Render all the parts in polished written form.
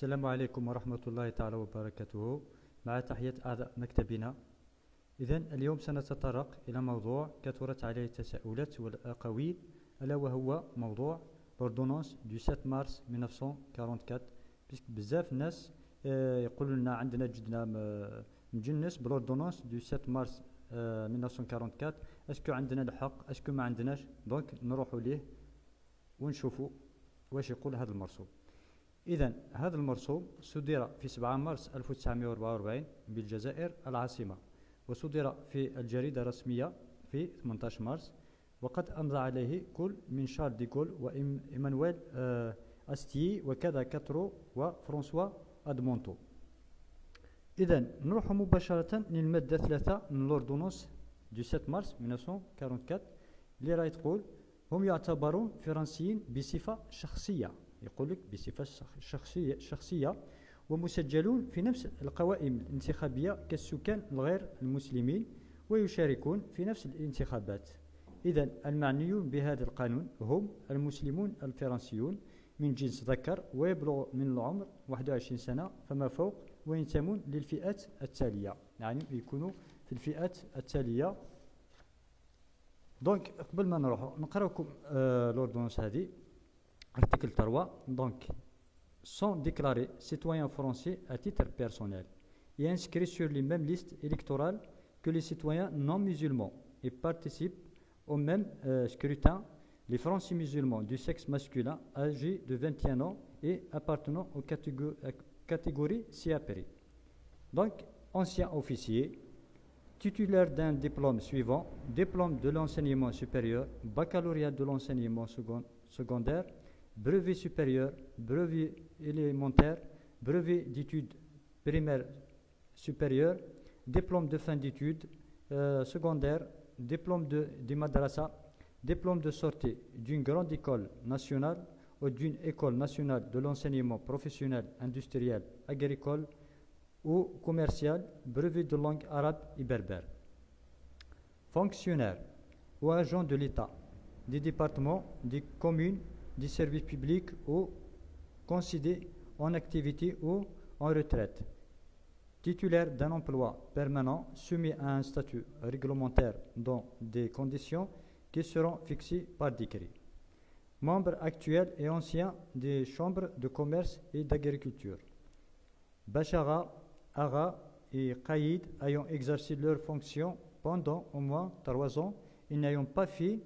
السلام عليكم ورحمة الله تعالى وبركاته. مع تحية أعضاء مكتبنا. إذن اليوم سنتطرق إلى موضوع كثرت عليه التساؤلات والأقاويل، ألا وهو موضوع l'ordonnance du 7 mars 1944. بزاف الناس يقولوا لنا عندنا جدنا مجنس بالordonnance du 7 mars 1944. اسكو عندنا الحق اسكو ما عندناش؟ دونك نروحوا ليه ونشوفوا واش يقول هذا المرسوم. إذن هذا المرسوم صدر في 7 مارس 1944 بالجزائر العاصمة، وصدر في الجريدة الرسمية في 18 مارس، وقد أمضى عليه كل من شارل ديغول وإيمانويل أستيي وكذا كاترو وفرانسوا أدمونتو. إذن نروح مباشرة للمادة 3 من l'ordonnance du 7 مارس 1944 اللي راهي تقول: هم يعتبرون فرنسيين بصفة شخصية، يقول لك بصفة شخصية ومسجلون في نفس القوائم الانتخابية كالسكان الغير المسلمين ويشاركون في نفس الانتخابات. إذن المعنيون بهذا القانون هم المسلمون الفرنسيون من جنس ذكر ويبلغ من العمر 21 سنة فما فوق، وينتمون للفئات التالية، يعني يكونوا في الفئات التالية. دونك قبل ما نروح نقراوكم l'ordonnance هذه. Article 3. Donc, sont déclarés citoyens français à titre personnel et inscrits sur les mêmes listes électorales que les citoyens non musulmans et participent au même scrutin les Français musulmans du sexe masculin âgés de 21 ans et appartenant aux catégories ci-après. Donc, anciens officiers, titulaires d'un diplôme suivant: diplôme de l'enseignement supérieur, baccalauréat de l'enseignement secondaire, brevet supérieur, brevet élémentaire, brevet d'études primaires supérieures, diplôme de fin d'études secondaires, diplôme de madrasa, diplôme de sortie d'une grande école nationale ou d'une école nationale de l'enseignement professionnel, industriel, agricole ou commercial, brevet de langue arabe et berbère. Fonctionnaires ou agents de l'État, des départements, des communes, des services publics ou considérés en activité ou en retraite, titulaires d'un emploi permanent soumis à un statut réglementaire dans des conditions qui seront fixées par décret, membres actuels et anciens des chambres de commerce et d'agriculture, bachara, ara et caïd ayant exercé leurs fonctions pendant au moins 3 ans et n'ayant pas fait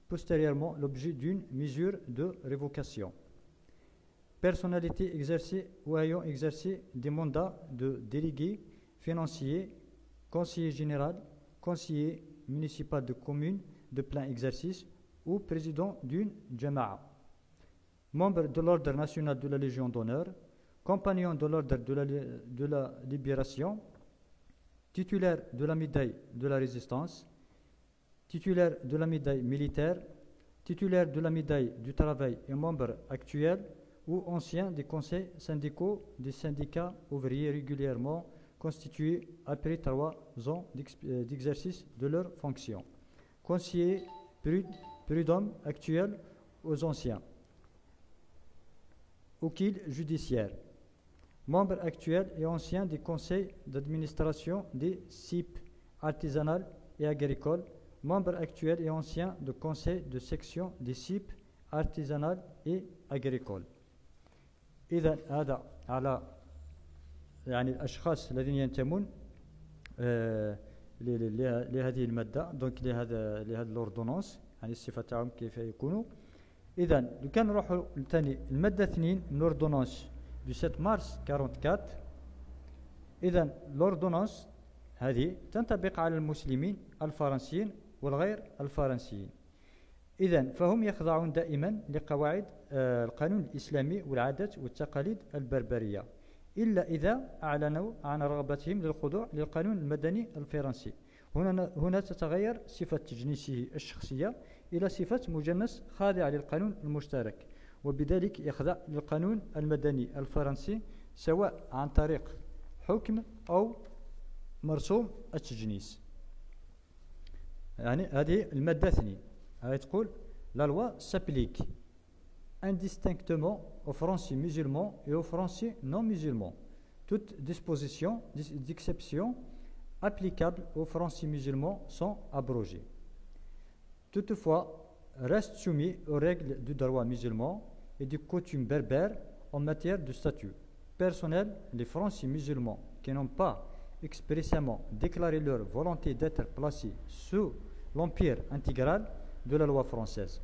postérieurement l'objet d'une mesure de révocation. Personnalités exercées ou ayant exercé des mandats de délégué financier, conseiller général, conseiller municipal de commune de plein exercice ou président d'une jama'a. Membre de l'ordre national de la Légion d'honneur, compagnon de l'ordre de la libération, titulaire de la médaille de la résistance, titulaire de la médaille militaire, titulaire de la médaille du travail et membre actuel ou ancien des conseils syndicaux des syndicats ouvriers régulièrement constitués après 3 ans d'exercice de leurs fonctions. Conseiller prud'homme actuel aux anciens. Oukil judiciaire. Membre actuel et ancien des conseils d'administration des CIP artisanales et agricoles, membre actuel et ancien du conseil de section des CIP artisanales et agricoles. إذا هذا على يعني الأشخاص الذين ينتمون لهذه المادة، دونك لهذا l'ordonnance، يعني الصفة تاعهم كيف يكونوا. إذا لو كان نروحوا ثاني المادة 2 من l'ordonnance du 7 mars 44. إذا l'ordonnance هذه تنطبق على المسلمين الفرنسيين والغير الفرنسيين. إذن فهم يخضعون دائما لقواعد القانون الإسلامي والعادات والتقاليد البربرية، إلا إذا أعلنوا عن رغبتهم للخضوع للقانون المدني الفرنسي. هنا تتغير صفة تجنيسه الشخصية إلى صفة مجنس خاضع للقانون المشترك، وبذلك يخضع للقانون المدني الفرنسي سواء عن طريق حكم أو مرسوم التجنيس. يعني هذه المادة 2 هذه تقول: لا لوا سابليك indistinctement aux Français musulmans et aux Français non musulmans. Toutes dispositions d'exception applicables aux Français musulmans sont abrogées. Toutefois, restent soumis aux règles du droit musulman et des coutumes berbères en matière de statut personnel. Les Français musulmans qui n'ont pas expressément déclaré leur volonté d'être placés sous l'empire intégral de la loi française.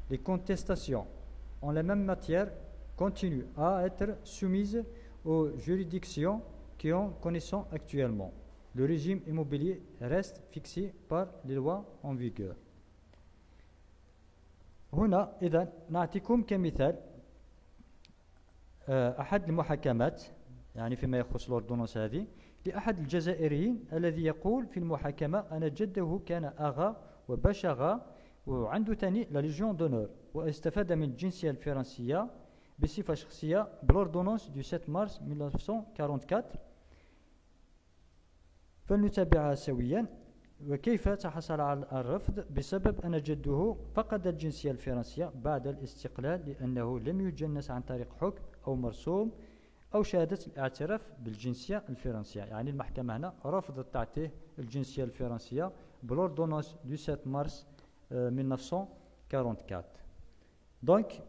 Les contestations en la même matière continuent à être soumises aux juridictions qui en connaissent actuellement. Le régime immobilier reste fixé par les lois en vigueur. هنا إذا نعطيكم كمثال أحد المحاكمات يعني فيما يخص الأردنوس هذه لأحد الجزائريين الذي يقول في المحاكمة أن جده كان أغا وبشغا وعنده ثاني لا ليجيون دونور واستفاد من الجنسية الفرنسية بصفة شخصية بالأردنوس du 7 مارس 1944. فلنتابعها سويا. وكيف تحصل على الرفض؟ بسبب أن جده فقد الجنسية الفرنسية بعد الاستقلال لأنه لم يجنس عن طريق حكم أو مرسوم أو شهادة الاعتراف بالجنسية الفرنسية. يعني المحكمة هنا رفضت تعطيه الجنسية الفرنسية بالأردنوس du 7 مارس 1944. Donc,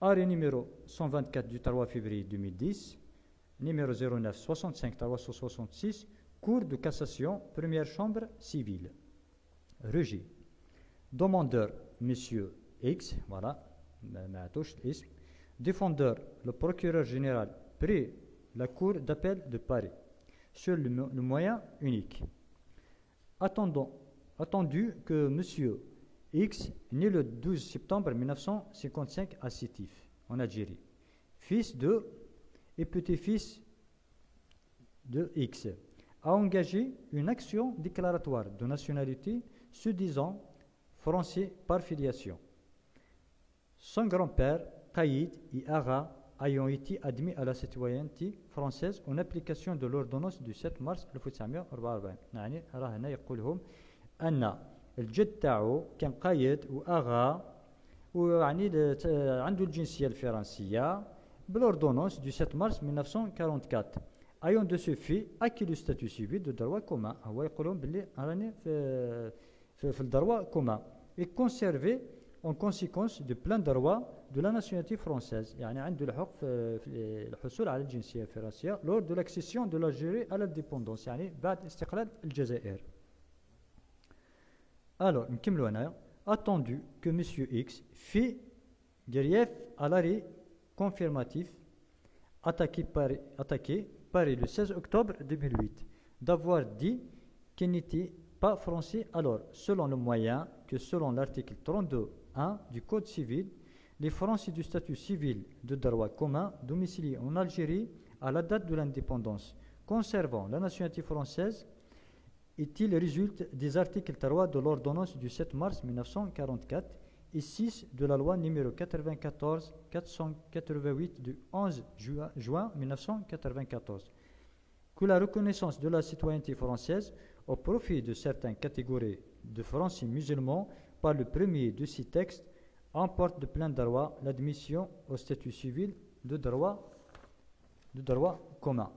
arrêt numéro 124 du 3 février 2010, numéro 09 65 366, Cour de cassation, première chambre civile. Rejet. Demandeur, monsieur X, voilà, ma touche ism. Défendeur, le procureur général, près la Cour d'appel de Paris, sur le moyen unique. Attendu que monsieur X, né le 12 septembre 1955 à Sétif, en Algérie, fils de et petit-fils de X, a engagé une action déclaratoire de nationalité se disant français par filiation. Son grand-père, Qaïd et Ara, ayant été admis à la citoyenneté française en application de l'ordonnance du 7 mars 1944. يعني راه هنا يقول لهم أن الجد تاعو كان قايد وأغا ويعني عنده الجنسية الفرنسية بالordonnance du 7 mars 1944. ayant de ce fait acquis le statut civil de droit commun. هو يقولون باللي راني في الدروا commun et conservé en conséquence de plein droit de la nationalité française. يعني عنده الحق في الحصول على الجنسية الفرنسية lors de l'accession de l'Algérie à l'indépendance. يعني بعد استقلال الجزائر. Alors, نكملوا هنايا. Attendu que monsieur X fait grief à l'arrêt confirmatif attaqué Paris le 16 octobre 2008 d'avoir dit qu'il n'était pas français alors, selon le moyen que selon l'article 32.1 du Code civil, les Français du statut civil de droit commun domiciliés en Algérie à la date de l'indépendance, conservant la nationalité française, est-il résulte des articles 3 de l'ordonnance du 7 mars 1944 et 6 de la loi numéro 94-488 du 11 juin 1994, que la reconnaissance de la citoyenneté française au profit de certaines catégories de Français musulmans par le premier de ces textes emporte de plein droit l'admission au statut civil de droit commun.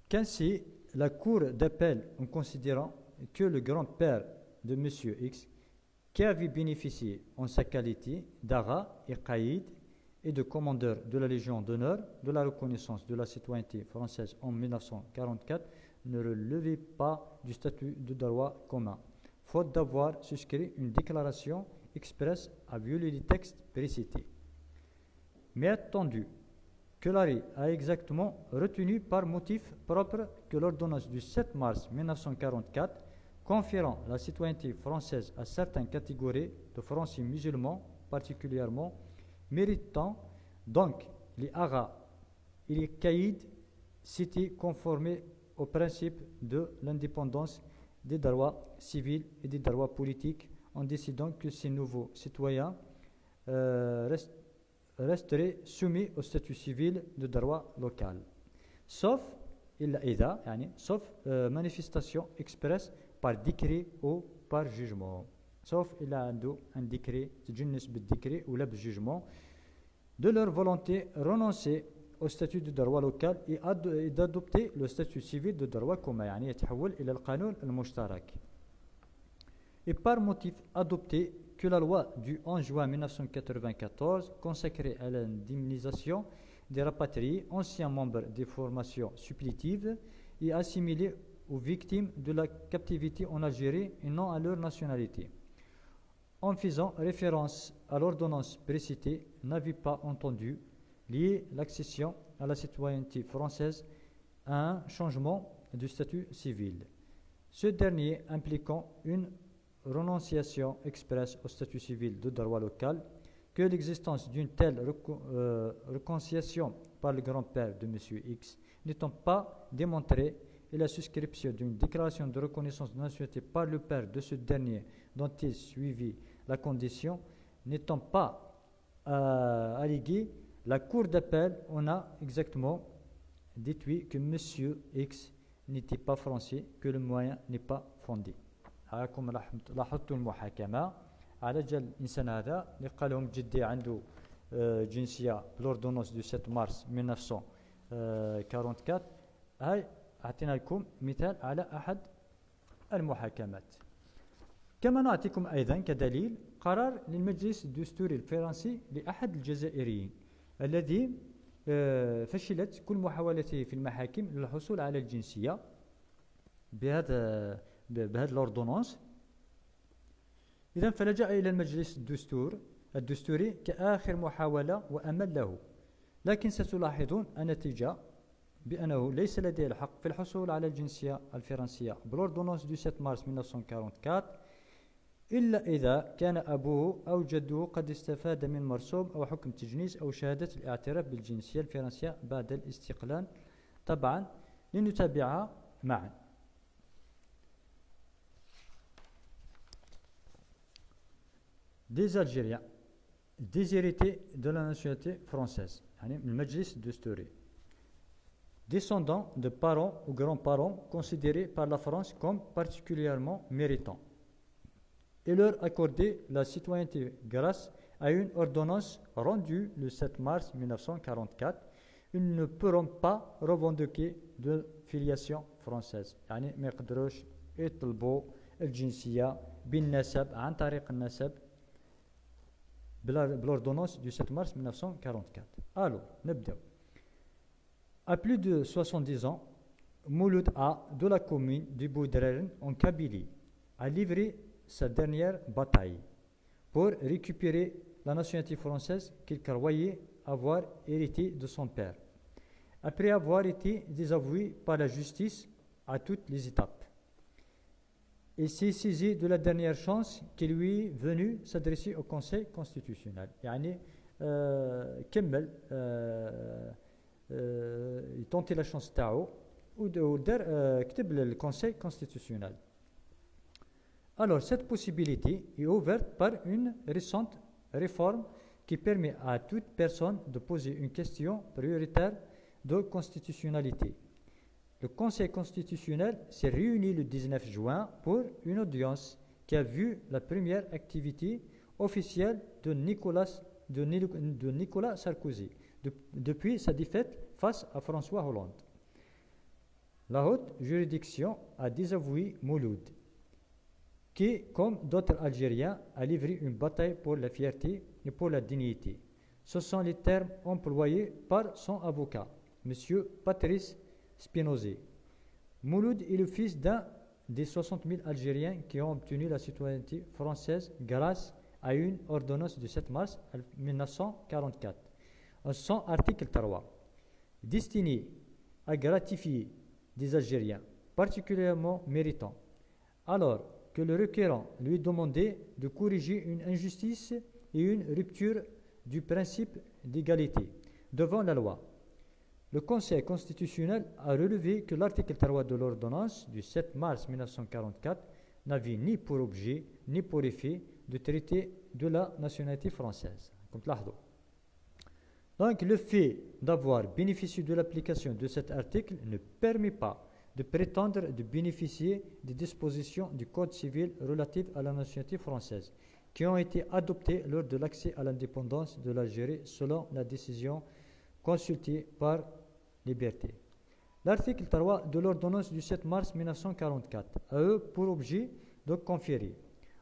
Qu'ainsi, la Cour d'appel, en considérant que le grand-père de M. X, qui avait bénéficié en sa qualité d'Ara et Qaïd et de commandeur de la Légion d'honneur de la reconnaissance de la citoyenneté française en 1944, ne relevait pas du statut de droit commun, faute d'avoir souscrit une déclaration expresse à violer les textes précités. Mais attendu que l'arrêt a exactement retenu par motif propre que l'ordonnance du 7 mars 1944 conférant la citoyenneté française à certaines catégories de Français musulmans particulièrement méritant donc les Ara et les Caïds s'étaient conformés au principe de l'indépendance des droits civils et des droits politiques en décidant que ces nouveaux citoyens resteraient soumis au statut civil de droit local, sauf manifestation expresse par décret ou par jugement. sauf il a un décret, تجنس بالديكري ولا بالجugement, de leur volonté renoncer au statut de droit local et d'adopter le statut civil de droit commun, يعني يتحول إلى القانون المشترك. Et par motif adopté que la loi du 11 juin 1994 consacrée à l'indemnisation des rapatriés anciens membres des formations supplétives et assimilés aux victimes de la captivité en Algérie et non à leur nationalité. En faisant référence à l'ordonnance précitée, n'avait pas entendu lier l'accession à la citoyenneté française à un changement du statut civil. Ce dernier impliquant une renonciation expresse au statut civil de droit local, que l'existence d'une telle réconciliation par le grand-père de M. X n'étant pas démontrée et la souscription d'une déclaration de reconnaissance de nationalité par le père de ce dernier dont il suivit la condition n'étant pas alléguée, la Cour d'appel en a exactement déduit que M. X n'était pas français, que le moyen n'est pas fondé. هاكم لاحظتوا المحاكمة على جال الإنسان هذا اللي قال لهم جدي عنده جنسية بلوردونوس دو 7 مارس 1944. هاي أعطينا لكم مثال على أحد المحاكمات. كما نعطيكم أيضا كدليل قرار للمجلس الدستوري الفرنسي لأحد الجزائريين الذي فشلت كل محاولته في المحاكم للحصول على الجنسية بهذا الأوردونانس. إذن فلجأ إلى المجلس الدستوري كآخر محاولة وأمل له، لكن ستلاحظون النتيجة بأنه ليس لديه الحق في الحصول على الجنسية الفرنسية بالأوردونانس دو 7 مارس 1944 إلا إذا كان أبوه أو جده قد استفاد من مرسوم أو حكم تجنيس أو شهادة الاعتراف بالجنسية الفرنسية بعد الاستقلال. طبعا لنتابعها معا. Des Algériens déshérités de la nationalité française, يعني من المجلس الدستوري, descendants de parents ou grands-parents considérés par la France comme particulièrement méritants, et leur accorder la citoyenneté grâce à une ordonnance rendue le 7 mars 1944, ils ne pourront pas revendiquer de filiation française. يعني ما يقدروش يطلبوا الجنسية بالنسب عن طريق النسب بالordonnance du 7 mars 1944. Alors, نبدأ. À plus de 70 ans, Mouloud A, de la commune du Boudrern en Kabylie, a livré sa dernière bataille pour récupérer la nationalité française qu'il croyait avoir héritée de son père, après avoir été désavoué par la justice à toutes les étapes. Et s'est saisi de la dernière chance qui lui est venue s'adresser au Conseil constitutionnel. يعني كمل يتنطي la chance تاعو ودار كتب للكونساي constitutionnel. Alors cette possibilité est ouverte par une récente réforme qui permet à toute personne de poser une question prioritaire de constitutionnalité. Le Conseil constitutionnel s'est réuni le 19 juin pour une audience qui a vu la première activité officielle de Nicolas Sarkozy depuis sa défaite face à François Hollande. La haute juridiction a désavoué Mouloud, qui, comme d'autres Algériens, a livré une bataille pour la fierté et pour la dignité. Ce sont les termes employés par son avocat, M. Patrice Spinozé. Mouloud est le fils d'un des 60 000 Algériens qui ont obtenu la citoyenneté française grâce à une ordonnance du 7 mars 1944. Son article 3, destiné à gratifier des Algériens particulièrement méritants, alors que le requérant lui demandait de corriger une injustice et une rupture du principe d'égalité devant la loi. Le Conseil constitutionnel a relevé que l'article 3 de l'ordonnance du 7 mars 1944 n'avait ni pour objet ni pour effet de traiter de la nationalité française. Donc le fait d'avoir bénéficié de l'application de cet article ne permet pas de prétendre de bénéficier des dispositions du Code civil relatives à la nationalité française, qui ont été adoptées lors de l'accès à l'indépendance de l'Algérie selon la décision consultée par Liberté. L'article 3 de l'ordonnance du 7 mars 1944 a eu pour objet de conférer,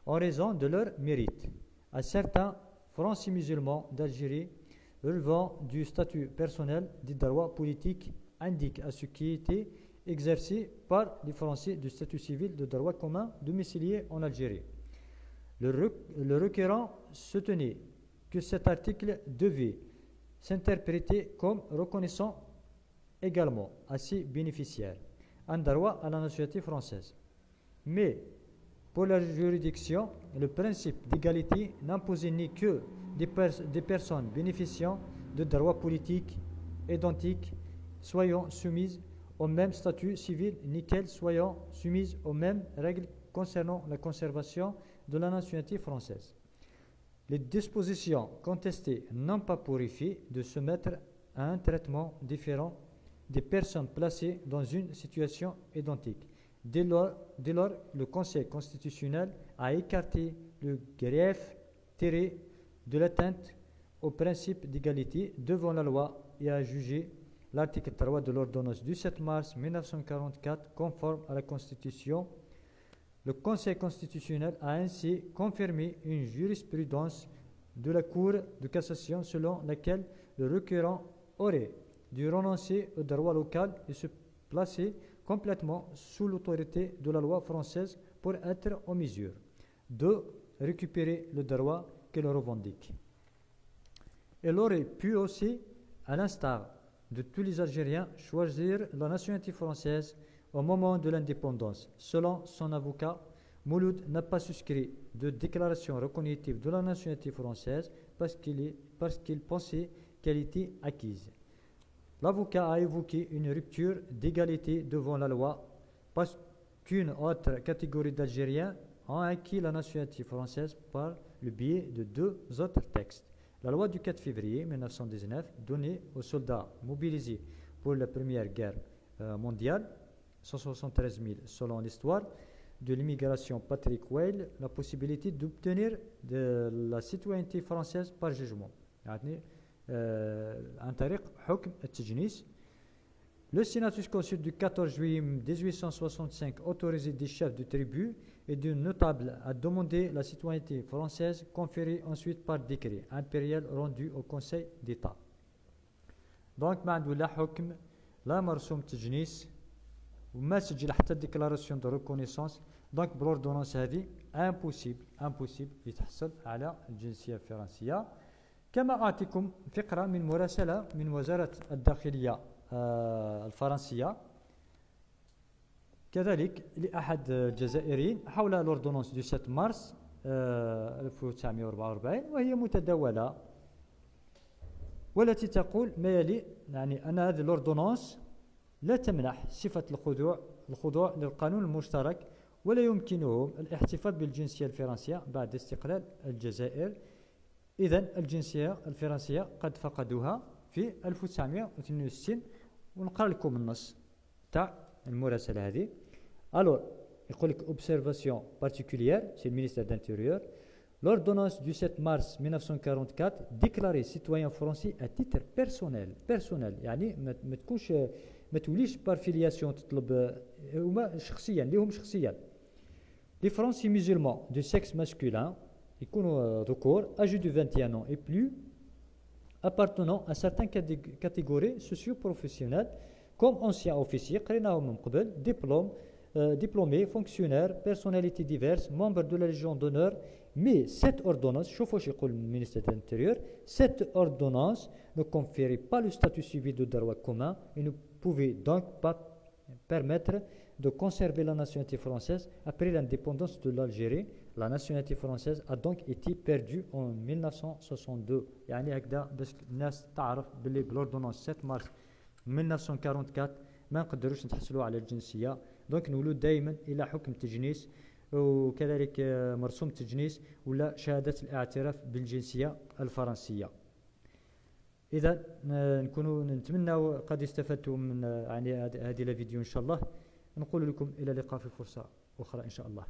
en raison de leur mérite, à certains Français musulmans d'Algérie relevant du statut personnel des droits politiques, indique à ce qui était exercé par les Français du statut civil de droit commun domiciliés en Algérie. Le requérant soutenait que cet article devait s'interpréter comme reconnaissant également à ses bénéficiaires un droit à la nationalité française. Mais pour la juridiction, le principe d'égalité n'imposait ni que des personnes bénéficiant de droits politiques identiques soyant soumises au même statut civil, ni qu'elles soyant soumises aux mêmes règles concernant la conservation de la nationalité française. Les dispositions contestées n'ont pas pour effet de soumettre à un traitement différent des personnes placées dans une situation identique. Dès lors, le Conseil constitutionnel a écarté le grief tiré de l'atteinte au principe d'égalité devant la loi et a jugé l'article 3 de l'ordonnance du 7 mars 1944 conforme à la Constitution. Le Conseil constitutionnel a ainsi confirmé une jurisprudence de la Cour de cassation selon laquelle le requérant aurait dû renoncer au droit local et se placer complètement sous l'autorité de la loi française pour être en mesure de récupérer le droit qu'il revendique. Elle aurait pu aussi, à l'instar de tous les Algériens, choisir la nationalité française au moment de l'indépendance. Selon son avocat, Mouloud n'a pas souscrit de déclaration reconnaissante de la nationalité française parce qu'il pensait qu'elle était acquise. L'avocat a évoqué une rupture d'égalité devant la loi parce qu'une autre catégorie d'Algériens ont acquis la nationalité française par le biais de deux autres textes. La loi du 4 février 1919 donnait aux soldats mobilisés pour la Première Guerre mondiale, 173 000 selon l'histoire de l'immigration Patrick Weil, la possibilité d'obtenir de la citoyenneté française par jugement. عن طريق حكم التجنيس. Le Senatus Consul du 14 juillet 1865 autorisait des chefs de tribu et de notables à demander la citoyenneté française, conférée ensuite par décret impérial rendu au Conseil d'État. Donc ما عنده لا حكم لا مرسوم تجنيس وما سجل حتى ديكلاراسيون دو ريكونيسونس. دونك بلوردونونس هذه امبوسيبل يتحصل على الجنسيه الفرنسيه. كما أعطيكم فقرة من مراسلة من وزارة الداخلية الفرنسية كذلك لأحد الجزائريين حول الأوردونانس دو 7 مارس 1944 وهي متداولة والتي تقول ما يلي، يعني أن هذه الأوردونانس لا تمنح صفة الخضوع للقانون المشترك ولا يمكنهم الاحتفاظ بالجنسية الفرنسية بعد استقلال الجزائر. إذن الجنسية الفرنسية قد فقدوها في 1962. ونقرأ لكم النص تاع المراسلة هذه. Alors, يقول لك observation particulière, c'est le ministère de l'Intérieur. L'ordonnance du 7 mars 1944 déclaré citoyen français à titre personnel يعني ما تكونش ما توليش par filiation تطلب هما شخصيا ليهم شخصيا. Les Français musulmans de sexe masculin يكونوا ذكور âgés de 21 ans et plus appartenant à certaines catégories socio-professionnelles comme anciens officiers قريناهم من قبل diplômés, fonctionnaires, personnalités diverses, membres de la Légion d'honneur. Mais cette ordonnance, شوفوا شو يقول le ministère de l'Intérieur, cette ordonnance ne conférait pas le statut civil de droit commun et ne pouvait donc pas permettre de conserver la nationalité française après l'indépendance de l'Algérie. La nationalité française a donc été perdue en 1962. يعني هكذا باش الناس تعرف باللي بالأوردونانس 7 مارس 1944 ما نقدروش نتحصلوا على الجنسية. دونك نقولوا دائما إلى حكم تجنيس وكذلك مرسوم تجنيس ولا شهادة الاعتراف بالجنسية الفرنسية. إذا نكونوا نتمنى قد استفدتم من يعني هذه الفيديو إن شاء الله. نقول لكم إلى اللقاء في فرصة أخرى إن شاء الله.